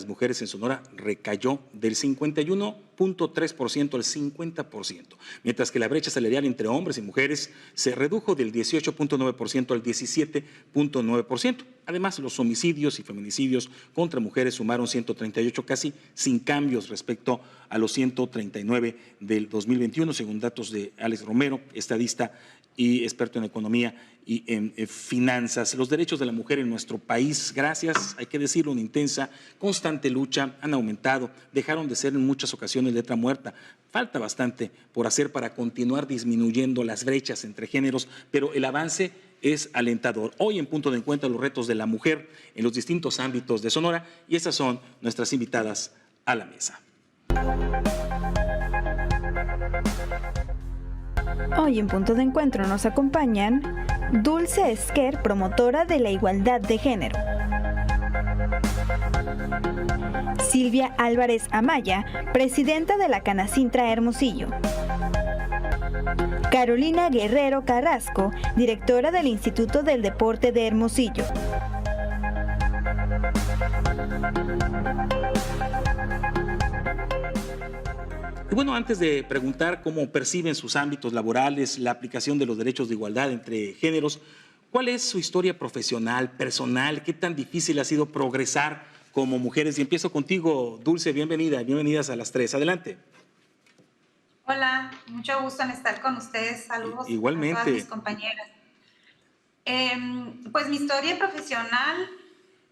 las mujeres en Sonora recayó del 51.3% al 50%, mientras que la brecha salarial entre hombres y mujeres se redujo del 18.9% al 17.9%. Además, los homicidios y feminicidios contra mujeres sumaron 138, casi sin cambios respecto a los 139 del 2021, según datos de Alex Romero, estadista y experto en economía y en finanzas. Los derechos de la mujer en nuestro país, gracias, hay que decirlo, una intensa, constante lucha, han aumentado, dejaron de ser en muchas ocasiones letra muerta. Falta bastante por hacer para continuar disminuyendo las brechas entre géneros, pero el avance es alentador. Hoy en Punto de Encuentro, los retos de la mujer en los distintos ámbitos de Sonora, y estas son nuestras invitadas a la mesa. Hoy en Punto de Encuentro nos acompañan Dulce Esquer, promotora de la igualdad de género; Silvia Álvarez Amaya, presidenta de la Canacintra Hermosillo; Carolina Guerrero Carrasco, directora del Instituto del Deporte de Hermosillo. Y bueno, antes de preguntar cómo perciben sus ámbitos laborales, la aplicación de los derechos de igualdad entre géneros, ¿cuál es su historia profesional, personal? ¿Qué tan difícil ha sido progresar como mujeres? Y empiezo contigo, Dulce, bienvenidas a las tres. Adelante. Hola, mucho gusto en estar con ustedes. Saludos Igualmente. a todas mis compañeras. Pues mi historia profesional,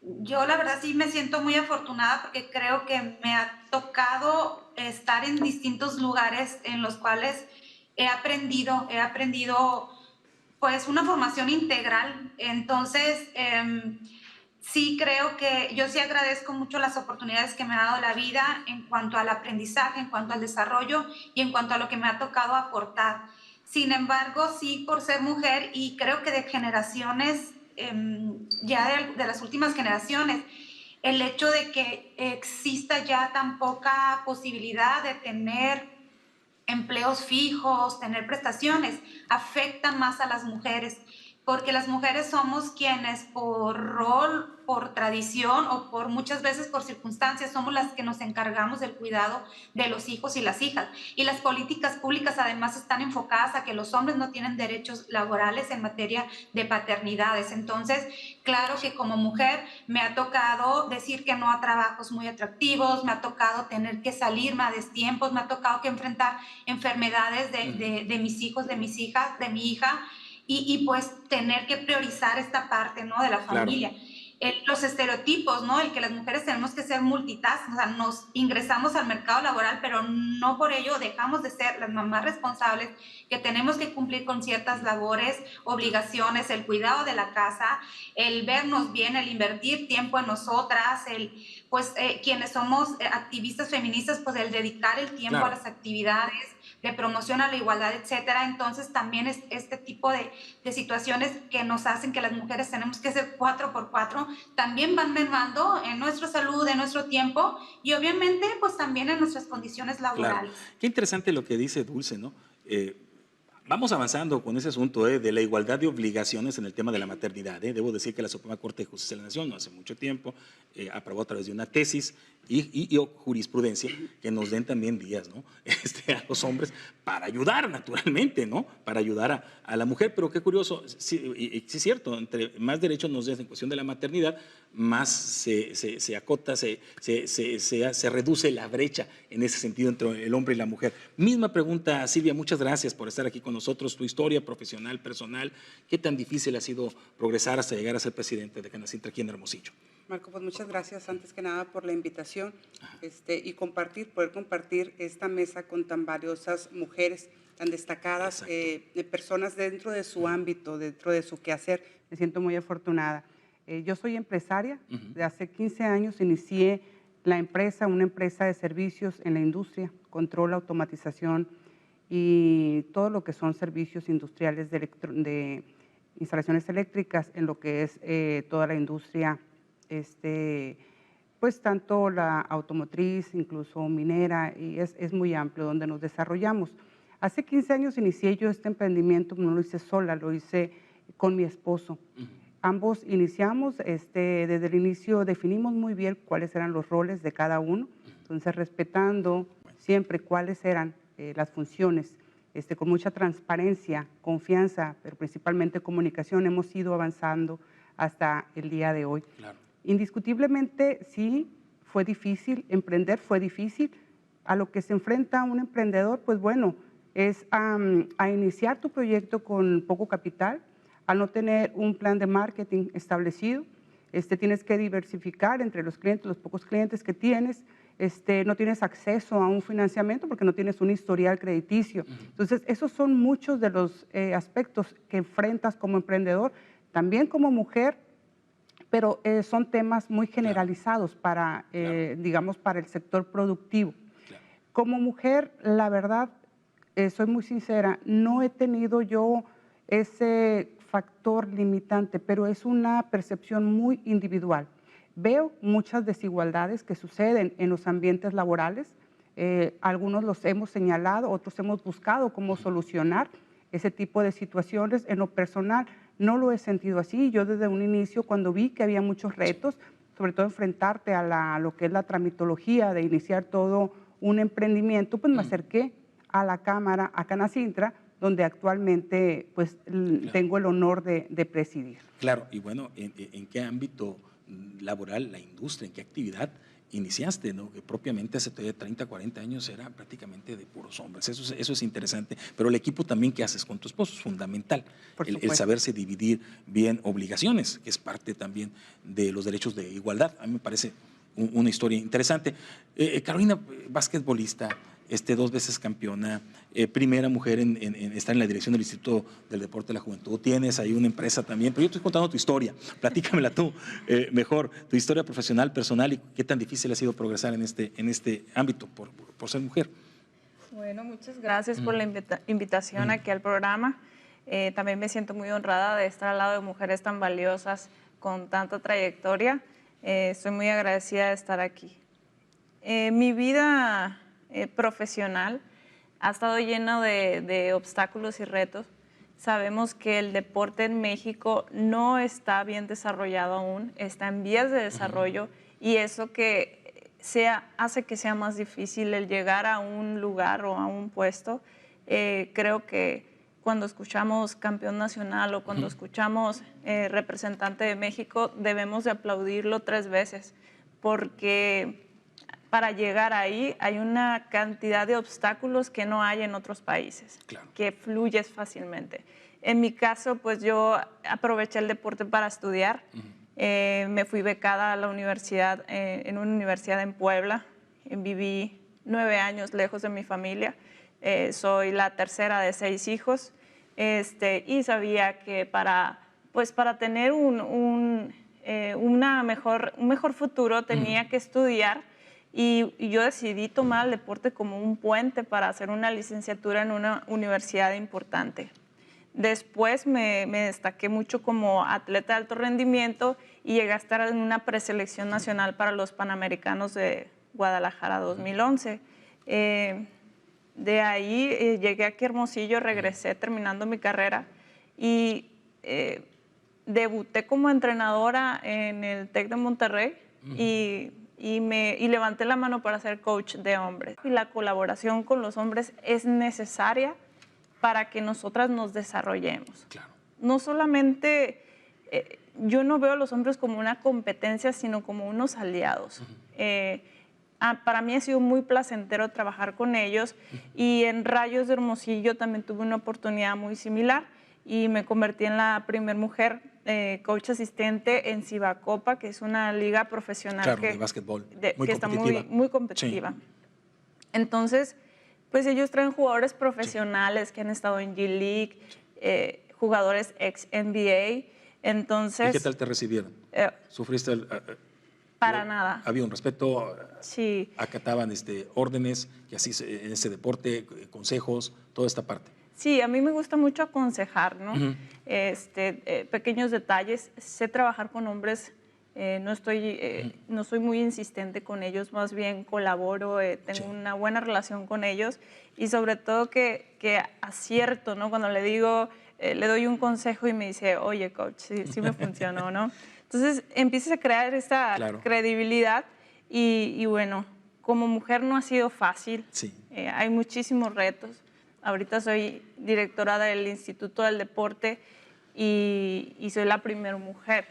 yo la verdad sí me siento muy afortunada porque creo que me ha tocado estar en distintos lugares en los cuales he aprendido pues una formación integral. Entonces, sí creo que yo sí agradezco mucho las oportunidades que me ha dado la vida en cuanto al aprendizaje, en cuanto al desarrollo y en cuanto a lo que me ha tocado aportar. Sin embargo, sí, por ser mujer, y creo que de generaciones, ya de las últimas generaciones, el hecho de que exista ya tan poca posibilidad de tener empleos fijos, tener prestaciones, afecta más a las mujeres, porque las mujeres somos quienes por rol, por tradición o por muchas veces por circunstancias somos las que nos encargamos del cuidado de los hijos y las hijas. Y las políticas públicas además están enfocadas a que los hombres no tienen derechos laborales en materia de paternidades. Entonces, claro que como mujer me ha tocado decir que no a trabajos muy atractivos, me ha tocado tener que salirme a destiempos, me ha tocado que enfrentar enfermedades de mis hijos, de mis hijas, de mi hija, y pues tener que priorizar esta parte, ¿no?, de la familia. Claro. Los estereotipos, ¿no?, el que las mujeres tenemos que ser multitask, o sea, nos ingresamos al mercado laboral, pero no por ello dejamos de ser las mamás responsables, que tenemos que cumplir con ciertas labores, obligaciones, el cuidado de la casa, el vernos bien, el invertir tiempo en nosotras, quienes somos activistas feministas, pues el dedicar el tiempo, claro, a las actividades de promoción a la igualdad, etcétera. Entonces también es este tipo de situaciones que nos hacen que las mujeres tenemos que ser 4x4, también van mermando en nuestra salud, en nuestro tiempo y obviamente pues también en nuestras condiciones laborales. Claro. Qué interesante lo que dice Dulce, ¿no? Vamos avanzando con ese asunto de la igualdad de obligaciones en el tema de la maternidad. Debo decir que la Suprema Corte de Justicia de la Nación no hace mucho tiempo aprobó a través de una tesis y jurisprudencia que nos den también días, ¿no?, a los hombres para ayudar naturalmente, ¿no?, para ayudar a la mujer. Pero qué curioso, sí es cierto, entre más derechos nos den en cuestión de la maternidad, más se acota, se reduce la brecha en ese sentido entre el hombre y la mujer. Misma pregunta, Silvia, muchas gracias por estar aquí con nosotros. Tu historia profesional, personal, ¿qué tan difícil ha sido progresar hasta llegar a ser presidente de Canacintra aquí en Hermosillo? Marco, pues muchas gracias antes que nada por la invitación y poder compartir esta mesa con tan valiosas mujeres, tan destacadas, personas dentro de su ámbito, dentro de su quehacer. Me siento muy afortunada. Yo soy empresaria, de hace 15 años inicié la empresa, una empresa de servicios en la industria, control, automatización y todo lo que son servicios industriales de instalaciones eléctricas en lo que es toda la industria, pues tanto la automotriz, incluso minera, y es muy amplio donde nos desarrollamos. Hace 15 años inicié yo este emprendimiento, no lo hice sola, lo hice con mi esposo. Ambos iniciamos, desde el inicio definimos muy bien cuáles eran los roles de cada uno, entonces respetando siempre cuáles eran las funciones, con mucha transparencia, confianza, pero principalmente comunicación, hemos ido avanzando hasta el día de hoy. Claro. Indiscutiblemente sí, fue difícil, emprender fue difícil. A lo que se enfrenta un emprendedor, pues bueno, es a iniciar tu proyecto con poco capital, a no tener un plan de marketing establecido, tienes que diversificar entre los clientes, los pocos clientes que tienes, no tienes acceso a un financiamiento porque no tienes un historial crediticio. Entonces, esos son muchos de los aspectos que enfrentas como emprendedor, también como mujer, pero son temas muy generalizados para, digamos, para el sector productivo. Claro. Como mujer, la verdad, soy muy sincera, no he tenido yo ese factor limitante, pero es una percepción muy individual. Veo muchas desigualdades que suceden en los ambientes laborales, algunos los hemos señalado, otros hemos buscado cómo solucionar ese tipo de situaciones. En lo personal no lo he sentido así. Yo desde un inicio, cuando vi que había muchos retos, sobre todo enfrentarte a lo que es la tramitología de iniciar todo un emprendimiento, pues me acerqué a la Cámara, a Canacintra, donde actualmente pues, tengo el honor de presidir. Claro, y bueno, ¿en qué ámbito laboral, la industria, en qué actividad iniciaste, ¿no? Que propiamente hace 30, 40 años era prácticamente de puros hombres. Eso es interesante, pero el equipo también que haces con tu esposo es fundamental, el saberse dividir bien obligaciones, que es parte también de los derechos de igualdad. A mí me parece una historia interesante. Carolina, basquetbolista, 2 veces campeona, primera mujer en estar en la dirección del Instituto del Deporte de la Juventud. Tienes ahí una empresa también, pero yo estoy contando tu historia. Platícamela tú mejor, tu historia profesional, personal, y qué tan difícil ha sido progresar en este ámbito por ser mujer. Bueno, muchas gracias por la invitación aquí al programa. También me siento muy honrada de estar al lado de mujeres tan valiosas con tanta trayectoria. Estoy muy agradecida de estar aquí. Mi vida profesional ha estado lleno de obstáculos y retos. Sabemos que el deporte en México no está bien desarrollado aún, está en vías de desarrollo, y eso que hace que sea más difícil el llegar a un lugar o a un puesto. Creo que cuando escuchamos campeón nacional o cuando escuchamos representante de México, debemos de aplaudirlo 3 veces, porque para llegar ahí hay una cantidad de obstáculos que no hay en otros países, claro, que fluyes fácilmente. En mi caso, pues yo aproveché el deporte para estudiar. Me fui becada a la universidad, en una universidad en Puebla. Viví 9 años lejos de mi familia. Soy la tercera de 6 hijos, y sabía que para tener un mejor futuro tenía que estudiar. Y yo decidí tomar el deporte como un puente para hacer una licenciatura en una universidad importante. Después me destaqué mucho como atleta de alto rendimiento y llegué a estar en una preselección nacional para los Panamericanos de Guadalajara 2011. De ahí llegué aquí a Hermosillo, regresé terminando mi carrera y debuté como entrenadora en el TEC de Monterrey y levanté la mano para ser coach de hombres. Y la colaboración con los hombres es necesaria para que nosotras nos desarrollemos. Claro. No solamente, yo no veo a los hombres como una competencia, sino como unos aliados. Para mí ha sido muy placentero trabajar con ellos, y en Rayos de Hermosillo también tuve una oportunidad muy similar y me convertí en la primera mujer coach asistente en Cibacopa, que es una liga profesional, claro, de básquetbol, que está muy competitiva. Sí. Entonces, pues ellos traen jugadores profesionales que han estado en G-League, jugadores ex-NBA. Entonces, ¿y qué tal te recibieron? ¿Sufriste para nada? ¿Había un respeto? Sí. ¿Acataban órdenes, que así en ese deporte, consejos, toda esta parte? Sí, a mí me gusta mucho aconsejar, ¿no? Pequeños detalles. Sé trabajar con hombres, no soy muy insistente con ellos, más bien colaboro, tengo una buena relación con ellos, y sobre todo que acierto, ¿no? Cuando le digo, le doy un consejo y me dice, oye, coach, sí me funcionó, ¿no? Entonces empiezas a crear esta credibilidad y bueno, como mujer no ha sido fácil. Sí. Hay muchísimos retos. Ahorita soy directora del Instituto del Deporte y soy la primera mujer.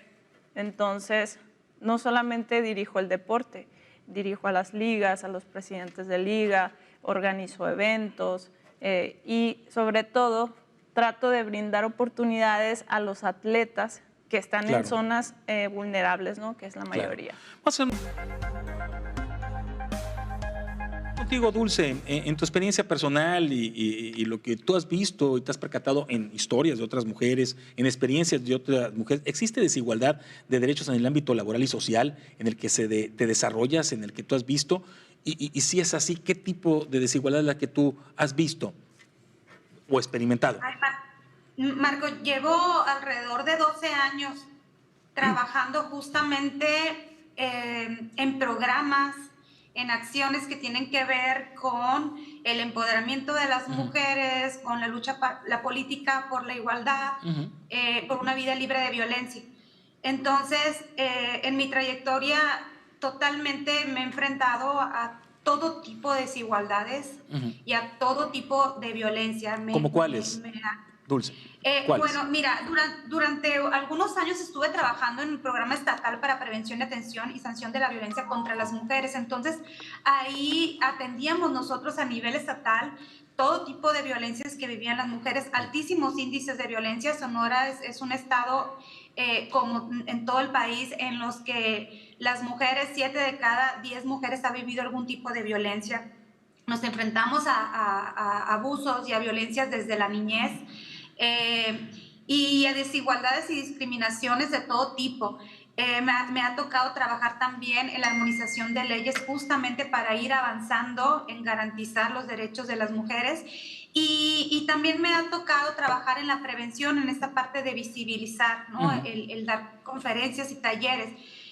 Entonces, no solamente dirijo el deporte, dirijo a las ligas, a los presidentes de liga, organizo eventos y sobre todo trato de brindar oportunidades a los atletas que están en zonas vulnerables, ¿no? Que es la mayoría. Vamos a hacer contigo, Dulce, en tu experiencia personal y lo que tú has visto y te has percatado en historias de otras mujeres, en experiencias de otras mujeres, ¿existe desigualdad de derechos en el ámbito laboral y social en el que te desarrollas, en el que tú has visto? Y si es así, ¿qué tipo de desigualdad es la que tú has visto o experimentado? Ay, Marco, llevo alrededor de 12 años trabajando justamente en programas, en acciones que tienen que ver con el empoderamiento de las mujeres, con la lucha, la política por la igualdad, por una vida libre de violencia. Entonces, en mi trayectoria totalmente me he enfrentado a todo tipo de desigualdades y a todo tipo de violencia. ¿Cómo cuáles, Dulce? Bueno, mira, durante algunos años estuve trabajando en el programa estatal para prevención, atención y sanción de la violencia contra las mujeres. Entonces, ahí atendíamos nosotros a nivel estatal todo tipo de violencias que vivían las mujeres, altísimos índices de violencia. Sonora es un estado, como en todo el país, en los que las mujeres, 7 de cada 10 mujeres ha vivido algún tipo de violencia. Nos enfrentamos a abusos y a violencias desde la niñez. Y a desigualdades y discriminaciones de todo tipo. Me ha tocado trabajar también en la armonización de leyes justamente para ir avanzando en garantizar los derechos de las mujeres y también me ha tocado trabajar en la prevención, en esta parte de visibilizar, ¿no? El dar conferencias y talleres.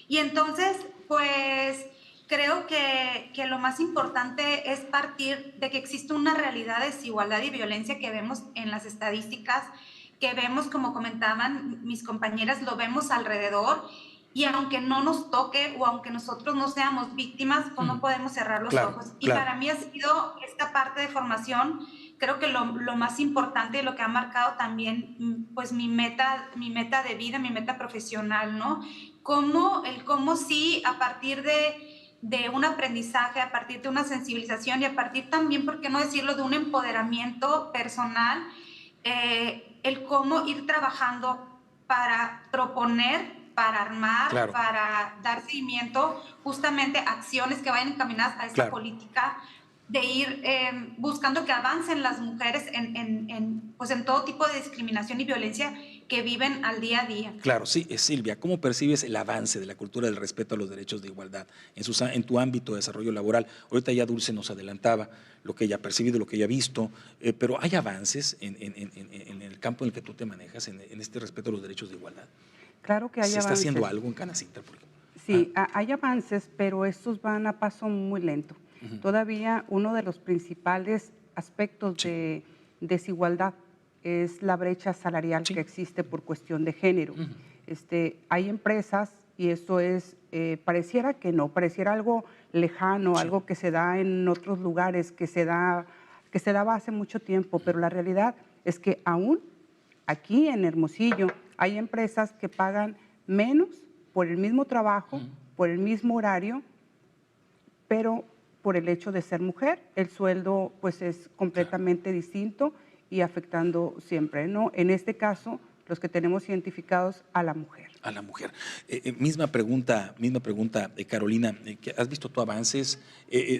Y entonces, pues creo que lo más importante es partir de que existe una realidad de desigualdad y violencia que vemos en las estadísticas, que vemos, como comentaban mis compañeras, lo vemos alrededor, y aunque no nos toque o aunque nosotros no seamos víctimas, pues no podemos cerrar los ojos. Y para mí ha sido esta parte de formación, creo que lo más importante y lo que ha marcado también pues mi meta de vida, mi meta profesional, ¿no? Cómo sí, a partir de un aprendizaje, a partir de una sensibilización y a partir también, ¿por qué no decirlo?, de un empoderamiento personal, el cómo ir trabajando para proponer, para armar, para dar seguimiento justamente a acciones que vayan encaminadas a esta política de ir buscando que avancen las mujeres pues en todo tipo de discriminación y violencia que viven al día a día. Claro, sí, Silvia, ¿cómo percibes el avance de la cultura del respeto a los derechos de igualdad en tu ámbito de desarrollo laboral? Ahorita ya Dulce nos adelantaba lo que ella ha percibido, lo que ella ha visto, pero ¿hay avances en el campo en el que tú te manejas, en este respeto a los derechos de igualdad? Claro que hay avances. ¿Se está haciendo algo en Canacintra, por ejemplo? Sí, hay avances, pero estos van a paso muy lento. Todavía uno de los principales aspectos de desigualdad es la brecha salarial que existe por cuestión de género. Hay empresas, y esto es, pareciera que no, pareciera algo lejano, algo que se da en otros lugares, que se daba hace mucho tiempo, pero la realidad es que aún aquí en Hermosillo hay empresas que pagan menos por el mismo trabajo, por el mismo horario, pero por el hecho de ser mujer, el sueldo pues es completamente distinto y afectando siempre, ¿no? En este caso, los que tenemos identificados a la mujer. A la mujer. Misma pregunta, Carolina, ¿has visto tú avances?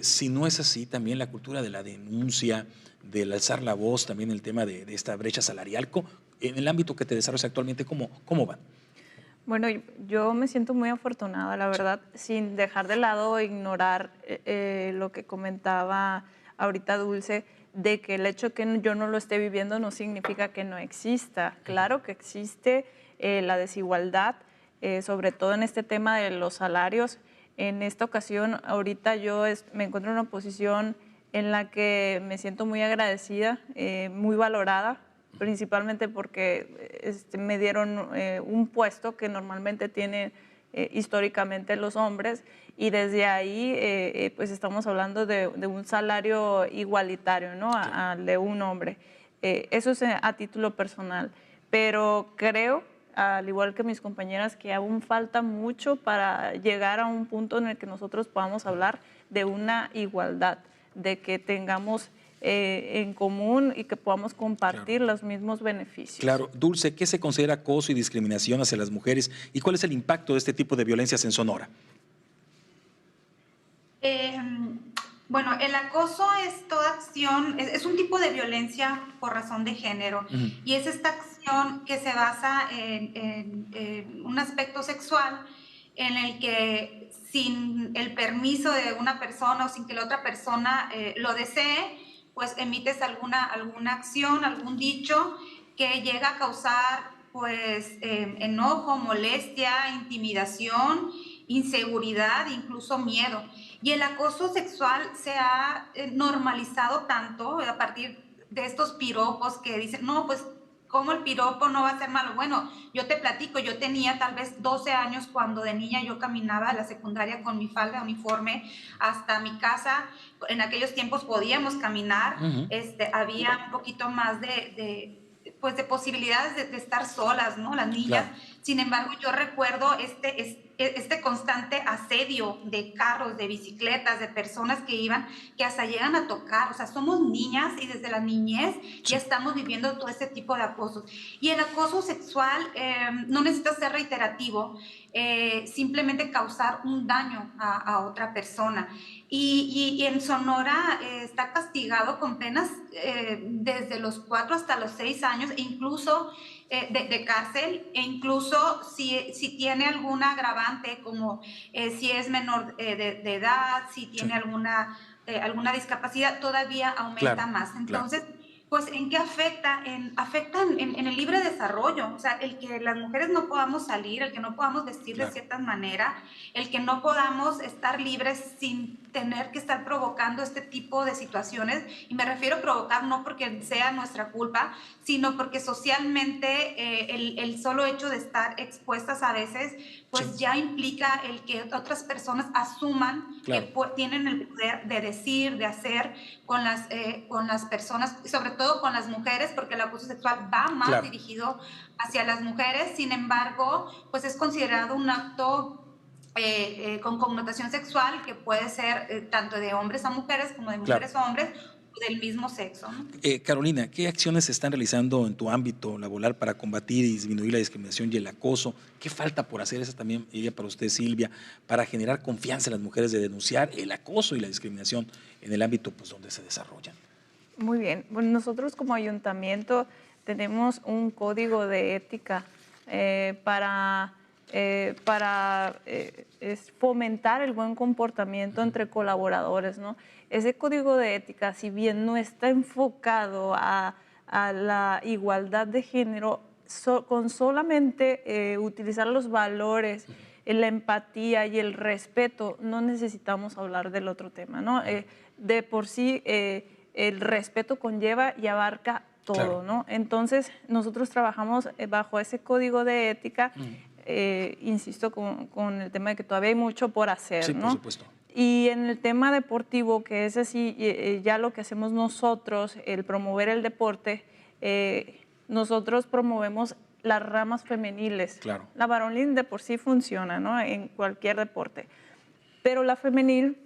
Si no es así, también la cultura de la denuncia, del alzar la voz, también el tema de esta brecha salarial, en el ámbito que te desarrollas actualmente, ¿cómo van? Bueno, yo me siento muy afortunada, la verdad, sin dejar de lado o ignorar lo que comentaba ahorita Dulce, de que el hecho que yo no lo esté viviendo no significa que no exista. Claro que existe la desigualdad, sobre todo en este tema de los salarios. En esta ocasión, ahorita yo me encuentro en una posición en la que me siento muy agradecida, muy valorada, principalmente porque me dieron un puesto que normalmente tienen históricamente los hombres, y desde ahí pues estamos hablando de un salario igualitario, ¿no? Al de un hombre. Eso es a título personal, pero creo, al igual que mis compañeras, que aún falta mucho para llegar a un punto en el que nosotros podamos hablar de una igualdad, de que tengamos en común y que podamos compartir los mismos beneficios. Claro. Dulce, ¿qué se considera acoso y discriminación hacia las mujeres y cuál es el impacto de este tipo de violencias en Sonora? Bueno, el acoso es toda acción, es un tipo de violencia por razón de género, y es esta acción que se basa en un aspecto sexual en el que sin el permiso de una persona o sin que la otra persona lo desee, pues emites alguna acción, algún dicho que llega a causar pues enojo, molestia, intimidación, inseguridad, incluso miedo. Y el acoso sexual se ha normalizado tanto a partir de estos piropos que dicen, no, pues, ¿cómo el piropo no va a ser malo? Bueno, yo te platico, yo tenía tal vez 12 años cuando de niña yo caminaba a la secundaria con mi falda uniforme hasta mi casa. En aquellos tiempos podíamos caminar, había un poquito más de posibilidades de estar solas, ¿no? Las niñas. Claro. Sin embargo, yo recuerdo este constante asedio de carros, de bicicletas, de personas que iban, que hasta llegan a tocar. O sea, somos niñas y desde la niñez ya estamos viviendo todo este tipo de acosos. Y el acoso sexual no necesita ser reiterativo, simplemente causar un daño a otra persona. Y en Sonora está castigado con penas desde los 4 hasta los 6 años, incluso de cárcel, e incluso si tiene alguna agravante, como si es menor de edad, si tiene alguna discapacidad, todavía aumenta más. Entonces, pues, ¿en qué afecta? Afecta en el libre desarrollo, o sea, el que las mujeres no podamos salir, el que no podamos vestir de cierta manera, el que no podamos estar libres sin tener que estar provocando este tipo de situaciones, y me refiero a provocar no porque sea nuestra culpa, sino porque socialmente el solo hecho de estar expuestas a veces, pues ya implica el que otras personas asuman que tienen el poder de decir, de hacer con las personas, sobre todo con las mujeres, porque el abuso sexual va más dirigido hacia las mujeres. Sin embargo, pues es considerado un acto con connotación sexual que puede ser tanto de hombres a mujeres como de mujeres a hombres, del mismo sexo, ¿no? Carolina, ¿qué acciones se están realizando en tu ámbito laboral para combatir y disminuir la discriminación y el acoso? ¿Qué falta por hacer? Esa también iría para usted, Silvia, para generar confianza en las mujeres de denunciar el acoso y la discriminación en el ámbito pues, donde se desarrollan. Muy bien. Bueno, nosotros como ayuntamiento tenemos un código de ética para fomentar el buen comportamiento entre colaboradores, ¿no? Ese código de ética, si bien no está enfocado a la igualdad de género, con solamente utilizar los valores, la empatía y el respeto, no necesitamos hablar del otro tema, ¿no? De por sí, el respeto conlleva y abarca todo, ¿no? Entonces, nosotros trabajamos bajo ese código de ética. Insisto con el tema de que todavía hay mucho por hacer, sí, ¿no? Por supuesto. Y en el tema deportivo, que es así, ya lo que hacemos nosotros, el promover el deporte, nosotros promovemos las ramas femeniles. Claro. La varonil de por sí funciona, ¿no? En cualquier deporte. Pero la femenil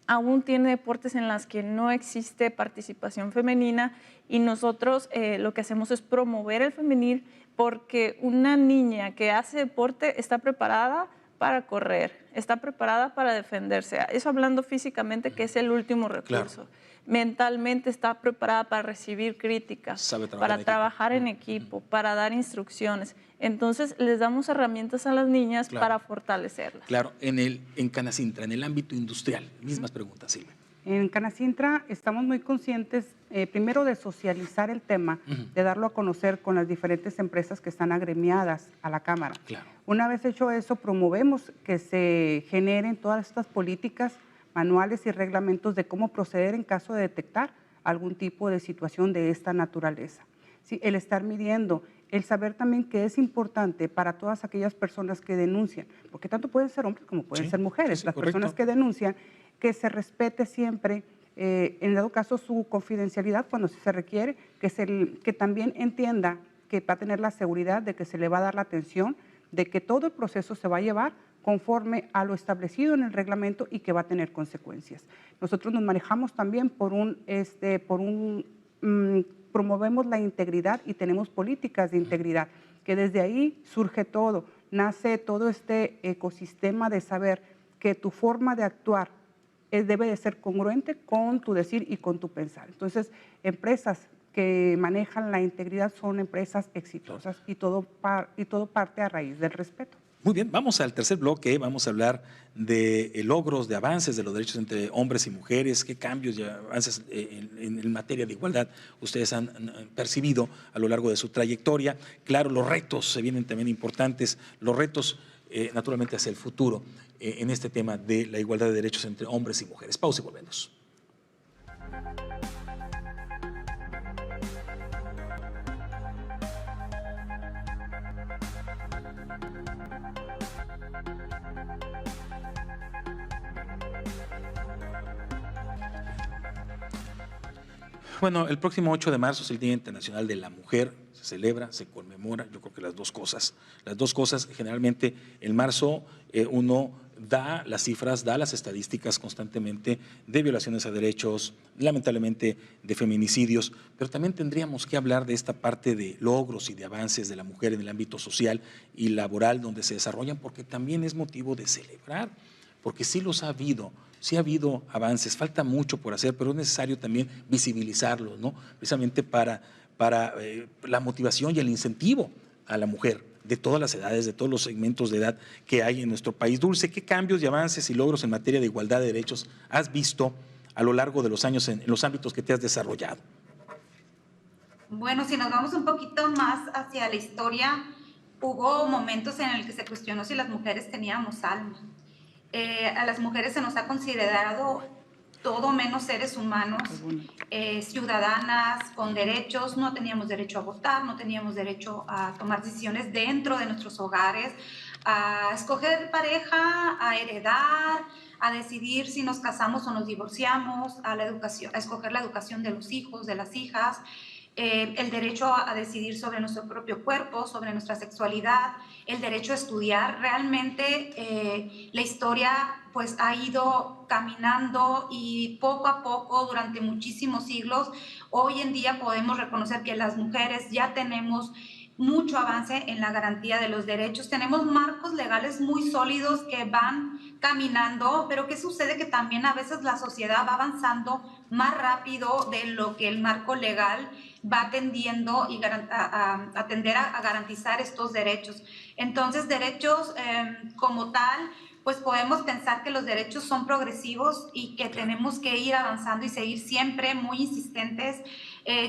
aún tiene deportes en los que no existe participación femenina, y nosotros lo que hacemos es promover el femenil, porque una niña que hace deporte está preparada para correr, está preparada para defenderse. Eso hablando físicamente, que es el último recurso. Mentalmente está preparada para recibir críticas, para trabajar en equipo, para dar instrucciones. Entonces, les damos herramientas a las niñas para fortalecerlas. Claro, en Canacintra, en el ámbito industrial, mismas preguntas, Silvia. En Canacintra estamos muy conscientes, primero, de socializar el tema, de darlo a conocer con las diferentes empresas que están agremiadas a la Cámara. Claro. Una vez hecho eso, promovemos que se generen todas estas políticas, manuales y reglamentos de cómo proceder en caso de detectar algún tipo de situación de esta naturaleza. ¿sí? El estar midiendo, el saber también que es importante para todas aquellas personas que denuncian, porque tanto pueden ser hombres como pueden Sí, ser mujeres, sí, las correcto. personas que denuncian, que se respete siempre, en dado caso, su confidencialidad cuando se requiere, que también entienda que va a tener la seguridad de que se le va a dar la atención, de que todo el proceso se va a llevar conforme a lo establecido en el reglamento y que va a tener consecuencias. Nosotros nos manejamos también promovemos la integridad y tenemos políticas de integridad, que desde ahí surge todo, nace todo este ecosistema de saber que tu forma de actuar debe de ser congruente con tu decir y con tu pensar. Entonces, empresas que manejan la integridad son empresas exitosas y todo parte a raíz del respeto. Muy bien, vamos al tercer bloque, vamos a hablar de logros, de avances de los derechos entre hombres y mujeres, qué cambios y avances en materia de igualdad ustedes han percibido a lo largo de su trayectoria. Claro, los retos se vienen también importantes, los retos naturalmente hacia el futuro en este tema de la igualdad de derechos entre hombres y mujeres. Pausa y volvemos. Bueno, el próximo 8 de marzo es el Día Internacional de la Mujer, se celebra, se conmemora, yo creo que las dos cosas, generalmente en marzo uno da las cifras, da las estadísticas constantemente de violaciones a derechos, lamentablemente de feminicidios, pero también tendríamos que hablar de esta parte de logros y de avances de la mujer en el ámbito social y laboral donde se desarrollan, porque también es motivo de celebrar, porque sí los ha habido. Sí ha habido avances, falta mucho por hacer, pero es necesario también visibilizarlos, ¿no? Precisamente para la motivación y el incentivo a la mujer de todas las edades, de todos los segmentos de edad que hay en nuestro país. Dulce, ¿qué cambios y avances y logros en materia de igualdad de derechos has visto a lo largo de los años en los ámbitos que te has desarrollado? Bueno, si nos vamos un poquito más hacia la historia, hubo momentos en el que se cuestionó si las mujeres teníamos alma. A las mujeres se nos ha considerado todo menos seres humanos, ciudadanas con derechos, no teníamos derecho a votar, no teníamos derecho a tomar decisiones dentro de nuestros hogares, a escoger pareja, a heredar, a decidir si nos casamos o nos divorciamos, a la educación, a escoger la educación de los hijos, de las hijas. El derecho a decidir sobre nuestro propio cuerpo, sobre nuestra sexualidad, el derecho a estudiar. Realmente la historia pues ha ido caminando y poco a poco durante muchísimos siglos, hoy en día podemos reconocer que las mujeres ya tenemos mucho avance en la garantía de los derechos. Tenemos marcos legales muy sólidos que van caminando, pero ¿qué sucede? Que también a veces la sociedad va avanzando más rápido de lo que el marco legal va tendiendo y a tender a garantizar estos derechos. Entonces, derechos como tal, pues podemos pensar que los derechos son progresivos y que tenemos que ir avanzando y seguir siempre muy insistentes.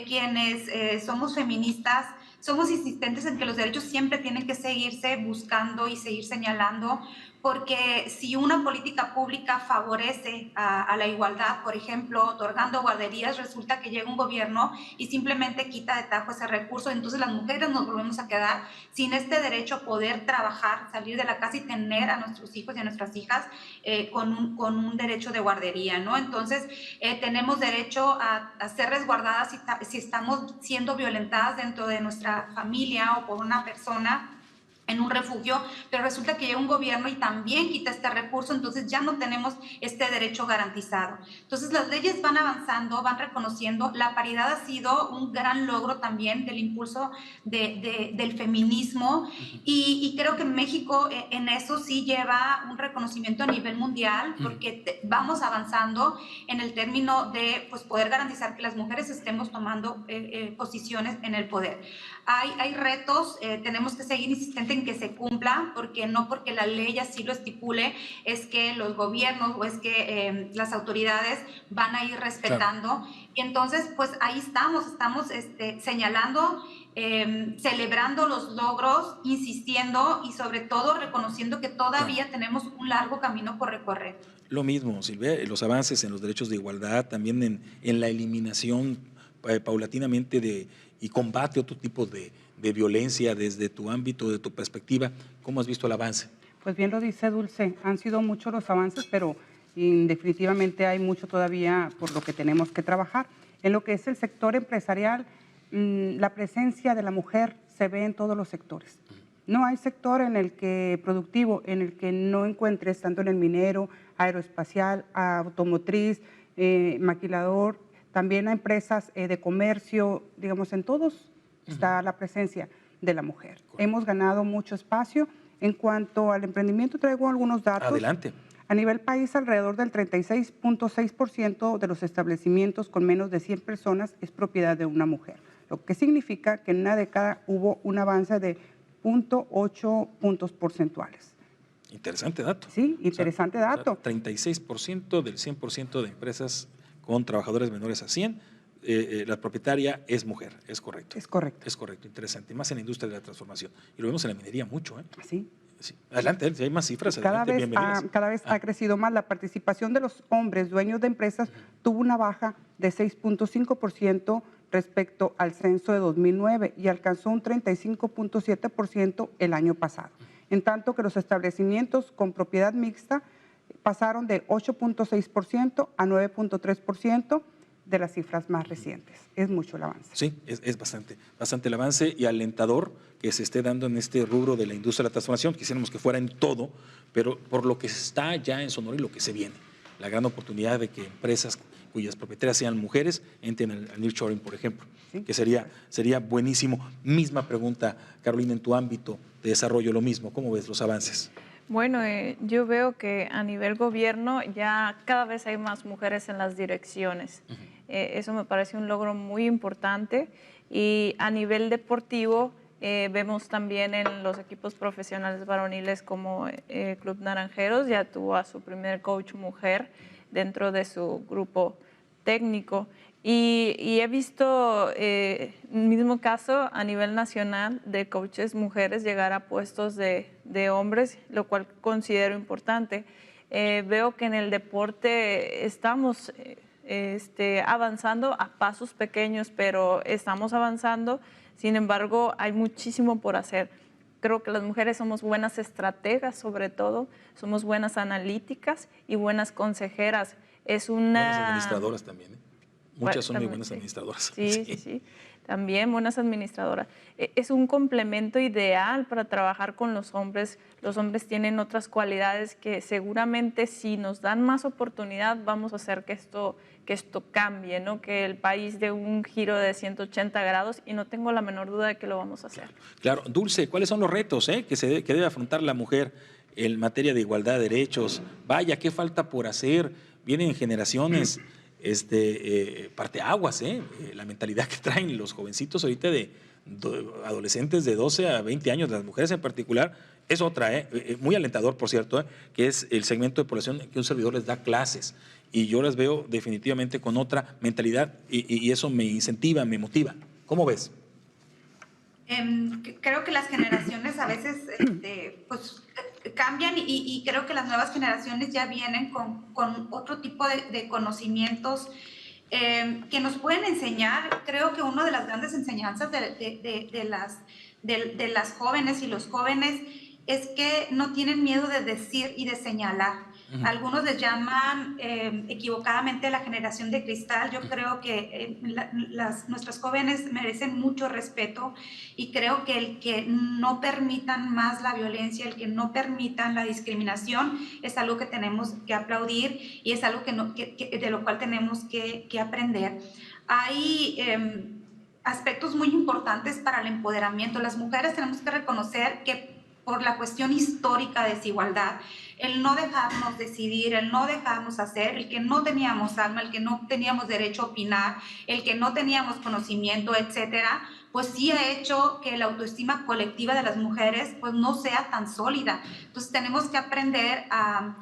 Quienes somos feministas, somos insistentes en que los derechos siempre tienen que seguirse buscando y seguir señalando, porque si una política pública favorece a la igualdad, por ejemplo, otorgando guarderías, resulta que llega un gobierno y simplemente quita de tajo ese recurso, entonces las mujeres nos volvemos a quedar sin este derecho a poder trabajar, salir de la casa y tener a nuestros hijos y a nuestras hijas con un derecho de guardería, ¿no? Entonces, tenemos derecho a ser resguardadas si estamos siendo violentadas dentro de nuestra familia o por una persona en un refugio, pero resulta que llega un gobierno y también quita este recurso, entonces ya no tenemos este derecho garantizado. Entonces las leyes van avanzando, van reconociendo, la paridad ha sido un gran logro también del impulso del feminismo y creo que México en eso sí lleva un reconocimiento a nivel mundial porque vamos avanzando en el término de pues, poder garantizar que las mujeres estemos tomando posiciones en el poder. Hay retos, tenemos que seguir insistentes en que se cumpla, porque no porque la ley así lo estipule, es que los gobiernos o es que las autoridades van a ir respetando. Claro. Y entonces, pues ahí estamos señalando, celebrando los logros, insistiendo y sobre todo reconociendo que todavía tenemos un largo camino por recorrer. Lo mismo, Silvia, los avances en los derechos de igualdad, también en la eliminación paulatinamente y combate otro tipo de violencia desde tu ámbito, de tu perspectiva. ¿Cómo has visto el avance? Pues bien lo dice Dulce, han sido muchos los avances, pero definitivamente hay mucho todavía por lo que tenemos que trabajar. En lo que es el sector empresarial, la presencia de la mujer se ve en todos los sectores. No hay sector productivo en el que no encuentres, tanto en el minero, aeroespacial, automotriz, maquilador, también a empresas de comercio, digamos, en todos está la presencia de la mujer. Hemos ganado mucho espacio. En cuanto al emprendimiento, traigo algunos datos. Adelante. A nivel país, alrededor del 36.6% de los establecimientos con menos de 100 personas es propiedad de una mujer, lo que significa que en una década hubo un avance de 0.8 puntos porcentuales. Interesante dato. Sí, interesante dato. O sea, 36% del 100% de empresas con trabajadores menores a 100, la propietaria es mujer, es correcto. Es correcto. Es correcto, interesante. Más en la industria de la transformación. Y lo vemos en la minería mucho, ¿eh? Sí. Sí. Adelante, si hay más cifras, adelante, bienvenidas. Cada vez ha crecido más. La participación de los hombres dueños de empresas tuvo una baja de 6.5% respecto al censo de 2009 y alcanzó un 35.7% el año pasado. En tanto que los establecimientos con propiedad mixta pasaron de 8.6% a 9.3% de las cifras más recientes. Es mucho el avance. Sí, es bastante el avance y alentador que se esté dando en este rubro de la industria de la transformación. Quisiéramos que fuera en todo, pero por lo que está ya en Sonora y lo que se viene. La gran oportunidad de que empresas cuyas propietarias sean mujeres entren al nearshoring, por ejemplo, ¿sí? Que sería buenísimo. Misma pregunta, Carolina, en tu ámbito de desarrollo, lo mismo. ¿Cómo ves los avances? Bueno, yo veo que a nivel gobierno ya cada vez hay más mujeres en las direcciones. Eso me parece un logro muy importante. Y a nivel deportivo, vemos también en los equipos profesionales varoniles como Club Naranjeros, ya tuvo a su primer coach mujer dentro de su grupo técnico. Y he visto el mismo caso a nivel nacional de coaches mujeres llegar a puestos de hombres, lo cual considero importante. Veo que en el deporte estamos avanzando a pasos pequeños, pero estamos avanzando. Sin embargo, hay muchísimo por hacer. Creo que las mujeres somos buenas estrategas, sobre todo, somos buenas analíticas y buenas consejeras. Buenas administradoras también, ¿eh? Muchas son muy buenas sí. administradoras. Sí. También buenas administradoras. Es un complemento ideal para trabajar con los hombres. Los hombres tienen otras cualidades que seguramente si nos dan más oportunidad vamos a hacer que esto cambie, ¿no? Que el país dé un giro de 180 grados y no tengo la menor duda de que lo vamos a hacer. Claro. Dulce, ¿cuáles son los retos que debe afrontar la mujer en materia de igualdad de derechos? Vaya, ¿qué falta por hacer? Vienen generaciones parteaguas, la mentalidad que traen los jovencitos ahorita de adolescentes de 12 a 20 años, las mujeres en particular, es otra, muy alentador, por cierto, que es el segmento de población que un servidor les da clases y yo las veo definitivamente con otra mentalidad y eso me incentiva, me motiva. ¿Cómo ves? Creo que las generaciones a veces pues, cambian y creo que las nuevas generaciones ya vienen con otro tipo de conocimientos que nos pueden enseñar. Creo que una de las grandes enseñanzas de las jóvenes y los jóvenes es que no tienen miedo de decir y de señalar. Algunos les llaman equivocadamente la generación de cristal. Yo creo que nuestras jóvenes merecen mucho respeto y creo que el que no permitan más la violencia, el que no permitan la discriminación es algo que tenemos que aplaudir y es algo de lo cual tenemos que aprender. Hay aspectos muy importantes para el empoderamiento. Las mujeres tenemos que reconocer que por la cuestión histórica de desigualdad, el no dejarnos decidir, el no dejarnos hacer, el que no teníamos alma, el que no teníamos derecho a opinar, el que no teníamos conocimiento, etcétera, pues sí ha hecho que la autoestima colectiva de las mujeres pues no sea tan sólida. Entonces tenemos que aprender a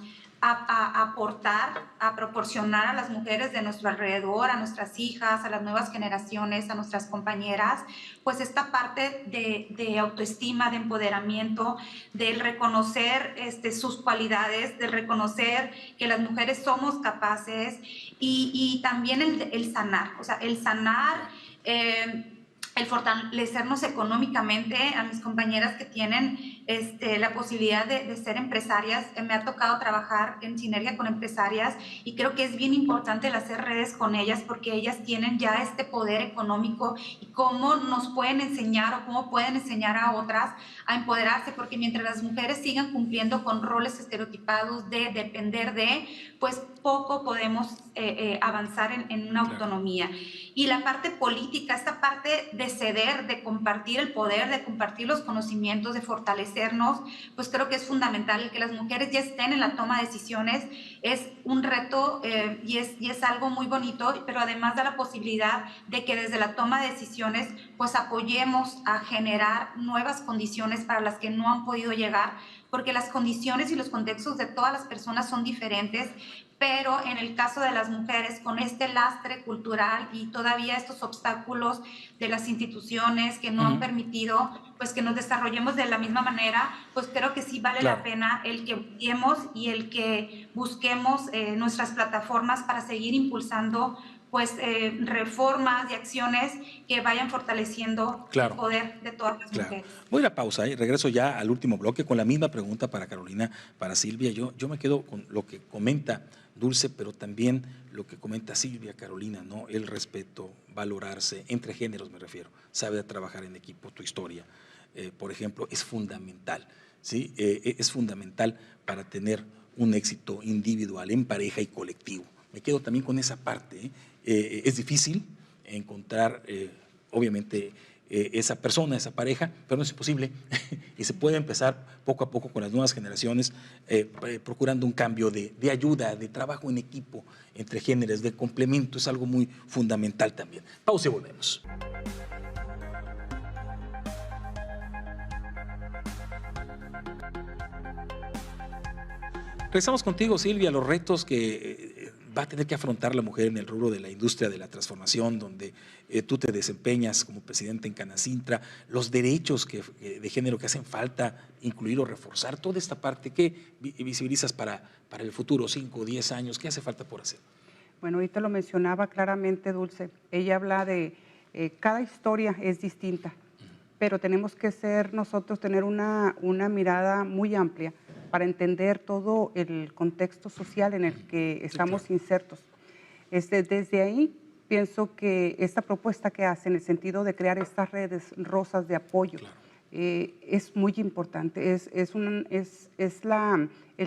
a aportar, a proporcionar a las mujeres de nuestro alrededor, a nuestras hijas, a las nuevas generaciones, a nuestras compañeras, pues esta parte de autoestima, de empoderamiento, del reconocer sus cualidades, de reconocer que las mujeres somos capaces y también el sanar, o sea, el sanar, el fortalecernos económicamente. A mis compañeras que tienen la posibilidad de ser empresarias, me ha tocado trabajar en sinergia con empresarias y creo que es bien importante el hacer redes con ellas porque ellas tienen ya este poder económico y cómo nos pueden enseñar o cómo pueden enseñar a otras a empoderarse, porque mientras las mujeres sigan cumpliendo con roles estereotipados de depender de, pues poco podemos avanzar en una autonomía. Y la parte política, esta parte de ceder, de compartir el poder, de compartir los conocimientos, de fortalecernos, pues creo que es fundamental. El que las mujeres ya estén en la toma de decisiones es un reto y es algo muy bonito, pero además da la posibilidad de que desde la toma de decisiones pues apoyemos a generar nuevas condiciones para las que no han podido llegar, porque las condiciones y los contextos de todas las personas son diferentes, pero en el caso de las mujeres, con este lastre cultural y todavía estos obstáculos de las instituciones que no han permitido pues que nos desarrollemos de la misma manera, pues creo que sí vale la pena el que busquemos y el que busquemos nuestras plataformas para seguir impulsando pues reformas y acciones que vayan fortaleciendo el poder de todas las mujeres. Voy a la pausa y regreso ya al último bloque con la misma pregunta para Carolina, para Silvia. Yo me quedo con lo que comenta Dulce, pero también lo que comenta Silvia, Carolina, ¿no? El respeto, valorarse, entre géneros me refiero, saber trabajar en equipo, tu historia, por ejemplo, es fundamental, ¿sí? Es fundamental para tener un éxito individual, en pareja y colectivo. Me quedo también con esa parte, es difícil encontrar, obviamente, esa persona, esa pareja, pero no es imposible y se puede empezar poco a poco con las nuevas generaciones procurando un cambio de ayuda, de trabajo en equipo entre géneros, de complemento, es algo muy fundamental también. Pausa y volvemos. Regresamos contigo, Silvia, los retos que va a tener que afrontar la mujer en el rubro de la industria de la transformación, donde tú te desempeñas como presidente en Canacintra, los derechos de género que hacen falta incluir o reforzar, toda esta parte que visibilizas para el futuro, 5 o 10 años, ¿qué hace falta por hacer? Bueno, ahorita lo mencionaba claramente Dulce, ella habla de cada historia es distinta, pero tenemos que tener una mirada muy amplia para entender todo el contexto social en el que estamos insertos. Desde ahí pienso que esta propuesta que hace en el sentido de crear estas redes rosas de apoyo es muy importante. El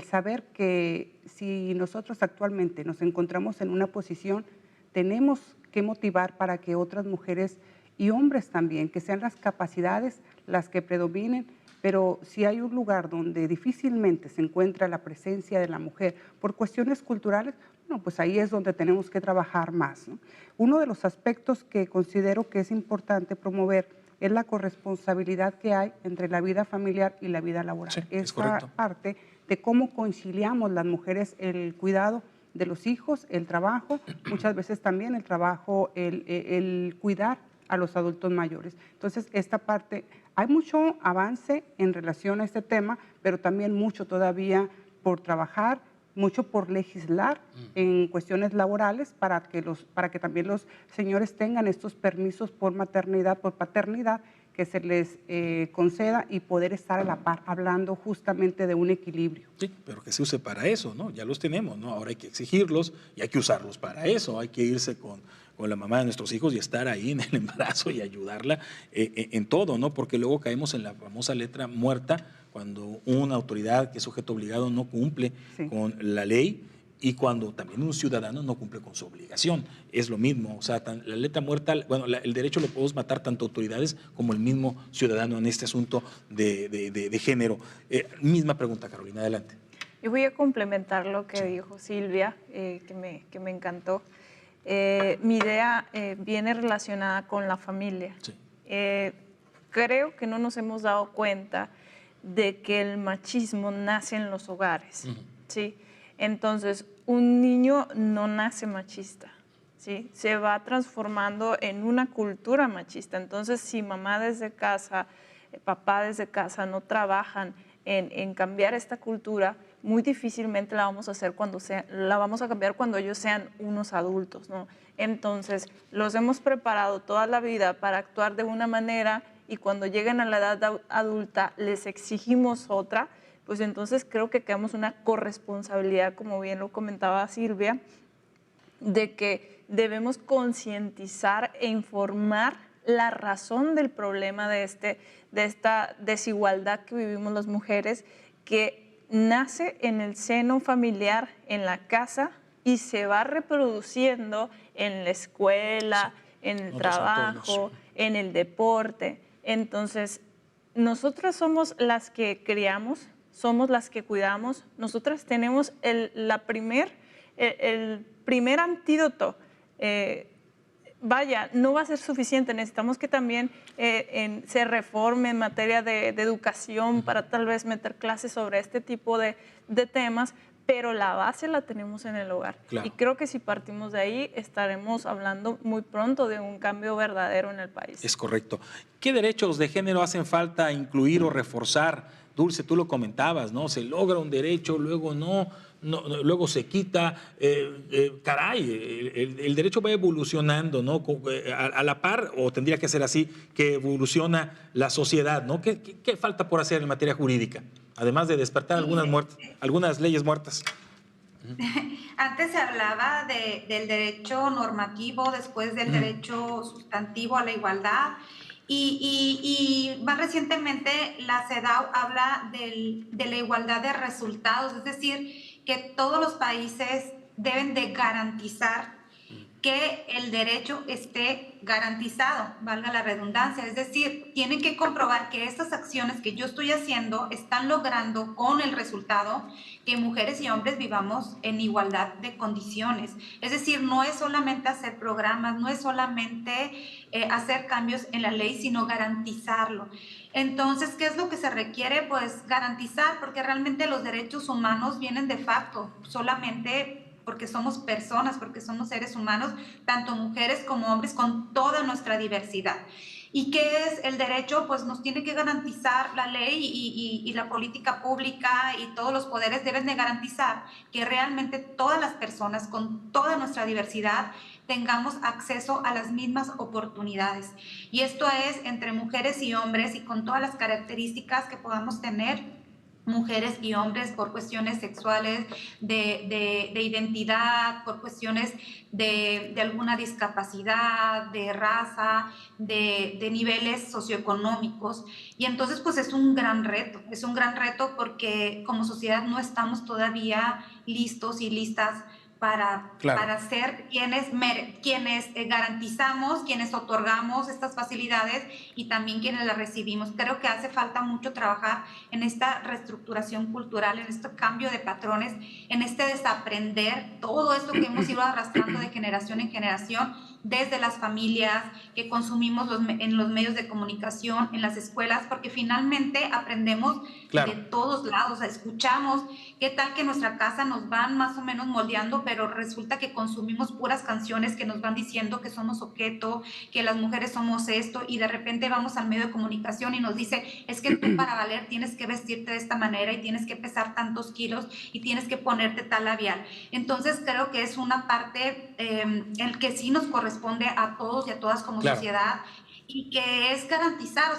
saber que si nosotros actualmente nos encontramos en una posición, tenemos que motivar para que otras mujeres y hombres también, que sean las capacidades las que predominen. Pero si hay un lugar donde difícilmente se encuentra la presencia de la mujer por cuestiones culturales, no, pues ahí es donde tenemos que trabajar más, ¿no? Uno de los aspectos que considero que es importante promover es la corresponsabilidad que hay entre la vida familiar y la vida laboral. Sí, es esa correcto. parte de cómo conciliamos las mujeres el cuidado de los hijos, el trabajo, muchas veces también el trabajo, el cuidar a los adultos mayores. Entonces, esta parte, hay mucho avance en relación a este tema, pero también mucho todavía por trabajar, mucho por legislar en cuestiones laborales para que también los señores tengan estos permisos por maternidad, por paternidad, que se les conceda y poder estar a la par hablando justamente de un equilibrio. Sí, pero que se use para eso, ¿no? Ya los tenemos, ¿no? Ahora hay que exigirlos y hay que usarlos para eso, hay que irse con la mamá de nuestros hijos y estar ahí en el embarazo y ayudarla en todo, ¿no? Porque luego caemos en la famosa letra muerta cuando una autoridad que es sujeto obligado no cumple con la ley y cuando también un ciudadano no cumple con su obligación. Es lo mismo, o sea, la letra muerta, bueno, el derecho lo podemos matar tanto autoridades como el mismo ciudadano en este asunto de género. Misma pregunta, Carolina, adelante. Yo voy a complementar lo que dijo Silvia, que me encantó. Mi idea viene relacionada con la familia. Sí. Creo que no nos hemos dado cuenta de que el machismo nace en los hogares. ¿Sí? Entonces, un niño no nace machista, ¿sí? Se va transformando en una cultura machista. Entonces, si mamá desde casa, papá desde casa no trabajan en cambiar esta cultura, muy difícilmente la vamos a hacer la vamos a cambiar cuando ellos sean unos adultos, ¿no? Entonces, los hemos preparado toda la vida para actuar de una manera y cuando lleguen a la edad adulta les exigimos otra, pues entonces creo que quedamos una corresponsabilidad, como bien lo comentaba Silvia, de que debemos concientizar e informar la razón del problema de esta desigualdad que vivimos las mujeres, que nace en el seno familiar, en la casa, y se va reproduciendo en la escuela, en el trabajo, en el deporte. Entonces, nosotras somos las que criamos, somos las que cuidamos, nosotras tenemos el primer antídoto. Vaya, no va a ser suficiente, necesitamos que también se reforme en materia de educación para tal vez meter clases sobre este tipo de temas, pero la base la tenemos en el hogar. Claro. Y creo que si partimos de ahí estaremos hablando muy pronto de un cambio verdadero en el país. Es correcto. ¿Qué derechos de género hacen falta incluir o reforzar? Dulce, tú lo comentabas, ¿no? Se logra un derecho, luego no, luego se quita. Caray, el derecho va evolucionando, ¿no? A la par, o tendría que ser así, que evoluciona la sociedad, ¿no? ¿Qué falta por hacer en materia jurídica? Además de despertar algunas leyes muertas. Antes se hablaba del derecho normativo, después del derecho sustantivo a la igualdad. Y más recientemente la CEDAW habla de la igualdad de resultados, es decir, que todos los países deben de garantizar que el derecho esté garantizado, valga la redundancia, es decir, tienen que comprobar que estas acciones que yo estoy haciendo están logrando con el resultado que mujeres y hombres vivamos en igualdad de condiciones. Es decir, no es solamente hacer programas, no es solamente hacer cambios en la ley, sino garantizarlo. Entonces, ¿qué es lo que se requiere? Pues garantizar, porque realmente los derechos humanos vienen de facto, solamente porque somos personas, porque somos seres humanos, tanto mujeres como hombres, con toda nuestra diversidad. ¿Y qué es el derecho? Pues nos tiene que garantizar la ley y la política pública y todos los poderes deben de garantizar que realmente todas las personas con toda nuestra diversidad tengamos acceso a las mismas oportunidades. Y esto es entre mujeres y hombres y con todas las características que podamos tener mujeres y hombres por cuestiones sexuales, de identidad, por cuestiones de alguna discapacidad, de raza, de niveles socioeconómicos. Y entonces pues es un gran reto porque como sociedad no estamos todavía listos y listas para ser quienes garantizamos, quienes otorgamos estas facilidades y también quienes las recibimos. Creo que hace falta mucho trabajar en esta reestructuración cultural, en este cambio de patrones, en este desaprender todo esto que hemos ido arrastrando de generación en generación, desde las familias, que consumimos en los medios de comunicación, en las escuelas, porque finalmente aprendemos de todos lados, escuchamos qué tal que en nuestra casa nos van más o menos moldeando, pero resulta que consumimos puras canciones que nos van diciendo que somos objeto, que las mujeres somos esto, y de repente vamos al medio de comunicación y nos dice, es que tú para valer tienes que vestirte de esta manera y tienes que pesar tantos kilos y tienes que ponerte tal labial. Entonces creo que es una parte el que sí nos corresponde a todos y a todas como sociedad, y que es garantizar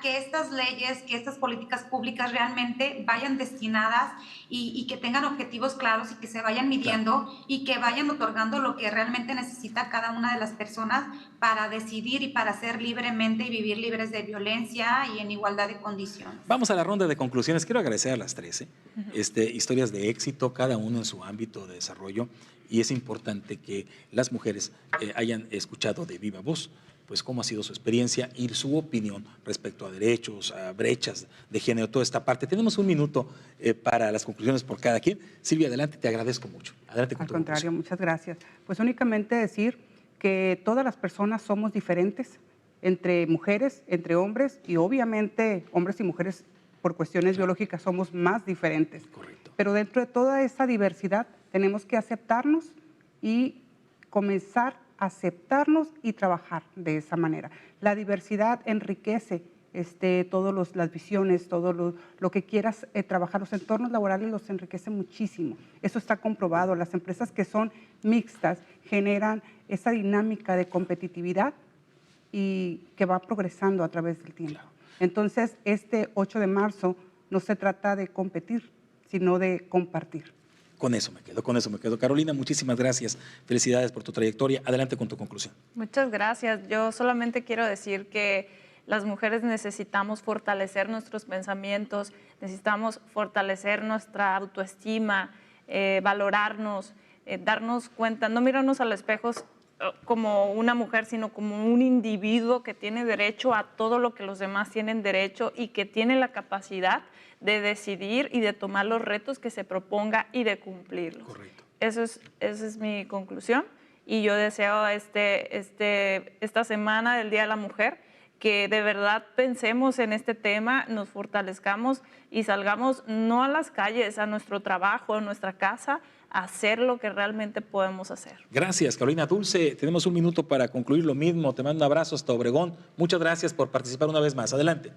que estas leyes, que estas políticas públicas realmente vayan destinadas y que tengan objetivos claros y que se vayan midiendo y que vayan otorgando lo que realmente necesita cada una de las personas para decidir y para ser libremente y vivir libres de violencia y en igualdad de condiciones. Vamos a la ronda de conclusiones. Quiero agradecer a las 13 historias de éxito, cada uno en su ámbito de desarrollo, y es importante que las mujeres hayan escuchado de viva voz pues cómo ha sido su experiencia y su opinión respecto a derechos, a brechas de género, toda esta parte. Tenemos un minuto para las conclusiones por cada quien. Silvia, adelante, te agradezco mucho. Adelante con tu conclusión. Al contrario, muchas gracias. Pues únicamente decir que todas las personas somos diferentes, entre mujeres, entre hombres, y obviamente hombres y mujeres por cuestiones biológicas somos más diferentes. Correcto. Pero dentro de toda esa diversidad tenemos que aceptarnos y comenzar a aceptarnos y trabajar de esa manera. La diversidad enriquece todas las visiones, todo lo que quieras trabajar. Los entornos laborales los enriquece muchísimo. Eso está comprobado. Las empresas que son mixtas generan esa dinámica de competitividad y que va progresando a través del tiempo. Claro. Entonces, este 8 de marzo no se trata de competir, sino de compartir. Con eso me quedo. Carolina, muchísimas gracias. Felicidades por tu trayectoria. Adelante con tu conclusión. Muchas gracias. Yo solamente quiero decir que las mujeres necesitamos fortalecer nuestros pensamientos, necesitamos fortalecer nuestra autoestima, valorarnos, darnos cuenta, no mirarnos al espejo como una mujer, sino como un individuo que tiene derecho a todo lo que los demás tienen derecho y que tiene la capacidad de decidir y de tomar los retos que se proponga y de cumplirlos. Correcto. Esa es mi conclusión y yo deseo esta semana del Día de la Mujer que de verdad pensemos en este tema, nos fortalezcamos y salgamos no a las calles, a nuestro trabajo, a nuestra casa, a hacer lo que realmente podemos hacer. Gracias, Carolina. Dulce, tenemos un minuto para concluir lo mismo. Te mando un abrazo hasta Obregón. Muchas gracias por participar una vez más. Adelante.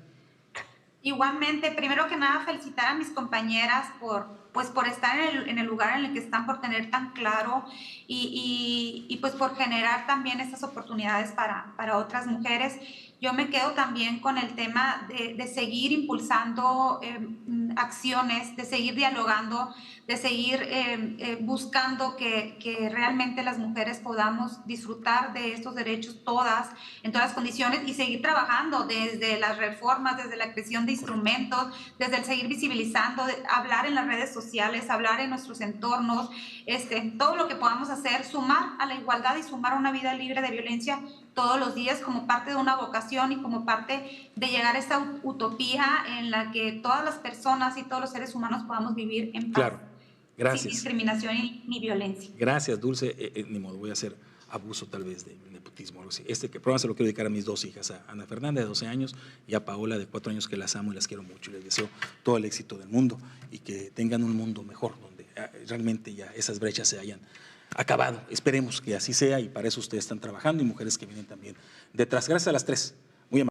Igualmente, primero que nada, felicitar a mis compañeras por estar en el lugar en el que están, por tener tan claro y pues por generar también estas oportunidades para otras mujeres. Yo me quedo también con el tema de seguir impulsando acciones, de seguir dialogando, de seguir buscando que realmente las mujeres podamos disfrutar de estos derechos todas, en todas las condiciones, y seguir trabajando desde las reformas, desde la creación de instrumentos, desde el seguir visibilizando, hablar en las redes sociales, hablar en nuestros entornos, todo lo que podamos hacer, sumar a la igualdad y sumar a una vida libre de violencia todos los días como parte de una vocación y como parte de llegar a esta utopía en la que todas las personas y todos los seres humanos podamos vivir en paz. Claro, gracias. Sin discriminación ni violencia. Gracias, Dulce. Ni modo, voy a hacer abuso tal vez de nepotismo o algo así. Que programa se lo quiero dedicar a mis dos hijas, a Ana Fernanda de 12 años y a Paola de 4 años, que las amo y las quiero mucho y les deseo todo el éxito del mundo y que tengan un mundo mejor donde realmente ya esas brechas se hayan acabado. Esperemos que así sea y para eso ustedes están trabajando y mujeres que vienen también detrás. Gracias a las tres.